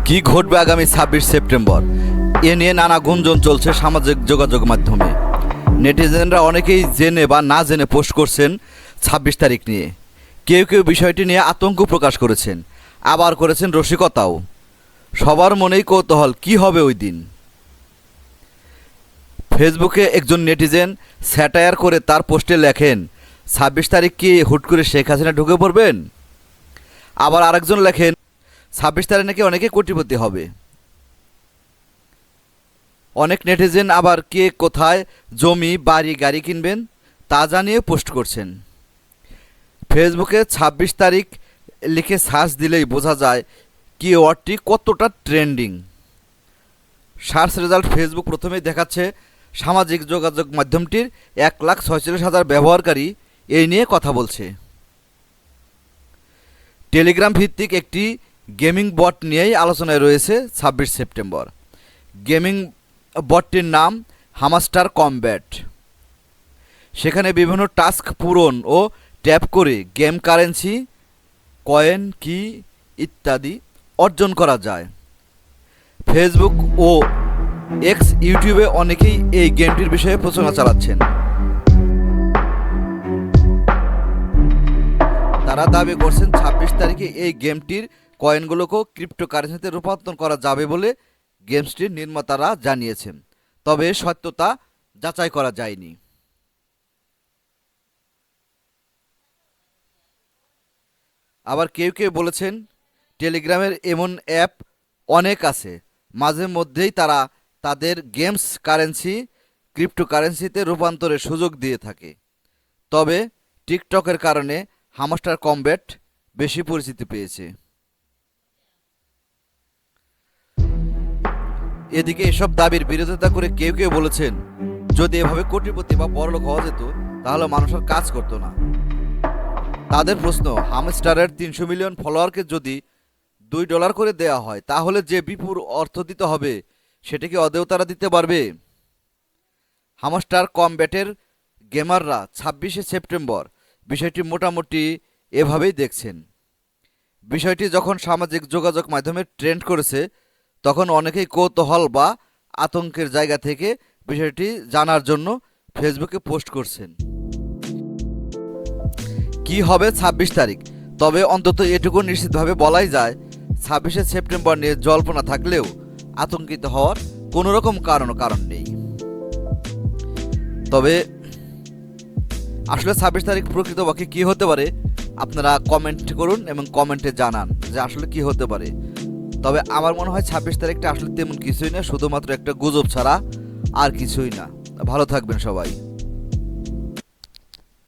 কি ঘটবে আগামী ২৬ সেপ্টেম্বর এ নিয়ে নানা গুঞ্জন চলছে সামাজিক যোগাযোগ মাধ্যমে। নেটিজেনরা অনেকেই জেনে বা না জেনে পোস্ট করছেন ২৬ তারিখ নিয়ে। কেউ কেউ বিষয়টি নিয়ে আতঙ্ক প্রকাশ করেছেন, আবার করেছেন রসিকতাও। সবার মনেই কৌতূহল কি হবে ওই দিন। ফেসবুকে একজন নেটিজেন স্যাটায়ার করে তার পোস্টে লেখেন, ২৬ তারিখ কি হুট করে শেখ হাসিনা ঢুকে পড়বেন? আবার আরেকজন লেখেন, ২৬ তারিখ নাকি অনেকে কোটিপতি হবে। অনেক নেটিজেন আবার কে কোথায় জমি বাড়ি গাড়ি কিনবেন তা জানিয়ে পোস্ট করছেন। ফেসবুকে ২৬ তারিখ লিখে সার্চ দিলেই বোঝা যায় কিওয়ার্ডটি কতটা ট্রেন্ডিং। সার্চ রেজাল্ট ফেসবুক প্রথমেই দেখাচ্ছে সামাজিক যোগাযোগ মাধ্যমটির ১,৪৬,০০০ ব্যবহারকারী এই নিয়ে কথা বলছে। টেলিগ্রাম ভিত্তিক একটি গেমিং বট নিয়েই আলোচনায় রয়েছে ২৬ সেপ্টেম্বর। গেমিং বটটির নাম হামস্টার কমব্যাট। সেখানে বিভিন্ন টাস্ক পূরণ ও ট্যাপ করে গেম কারেন্সি, কয়েন, কি ইত্যাদি অর্জন করা যায়। ফেসবুক ও এক্স ইউটিউবে অনেকেই এই গেমটির বিষয়ে প্রচারণা চালাচ্ছেন। তারা দাবি করছেন ২৬ তারিখে এই গেমটির কয়েনগুলোকেও ক্রিপ্টোকারেন্সিতে রূপান্তর করা যাবে বলে গেমসটির নির্মাতারা জানিয়েছেন, তবে সত্যতা যাচাই করা যায়নি। আবার কেউ কেউ বলেছেন টেলিগ্রামের এমন অ্যাপ অনেক আছে, মাঝে মধ্যেই তারা তাদের গেমস কারেন্সি ক্রিপ্টোকারেন্সিতে রূপান্তরের সুযোগ দিয়ে থাকে। তবে টিকটকের কারণে হামস্টার কমব্যাট বেশি পরিচিতি পেয়েছে। এদিকে এসব দাবির বিরোধিতা করে কেউ কেউ বলেছেন, যদি এভাবে কোটিপতি বা বড়লোক হওয়া যেত তাহলে মানুষ আর কাজ করতো না। তাদের প্রশ্ন, হামস্টারের ৩০০ মিলিয়ন ফলোয়ারকে যদি $2 করে দেওয়া হয় তাহলে যে বিপুল অর্থ দিতে হবে সেটা কি আদৌ তারা দিতে পারবে? হামস্টার কমব্যাটের গেমাররা ২৬শে সেপ্টেম্বর বিষয়টি মোটামুটি এভাবেই দেখছেন। বিষয়টি যখন সামাজিক যোগাযোগ মাধ্যমে ট্রেন্ড করেছে তখন অনেকেই কৌতূহল বা আতঙ্কের জায়গা থেকে বিষয়টি জানার জন্য ফেসবুকে পোস্ট করছেন। কি হবে ২৬ তারিখ? তবে অন্তত এটুকু নিশ্চিতভাবে বলাই যায় ২৬শে সেপ্টেম্বর নিয়ে জল্পনা থাকলেও আতঙ্কিত হওয়ার কোনো রকম কারণ নেই। তবে আসলে ২৬ তারিখ প্রকৃতপক্ষে কী হতে পারে আপনারা কমেন্ট করুন এবং কমেন্টে জানান যে আসলে কি হতে পারে। তবে আমার মনে হয় ২৬ তারিখটা আসলে তেমন কিছুই না, শুধুমাত্র একটা গুজব ছাড়া আর কিছুই না। ভালো থাকবেন সবাই।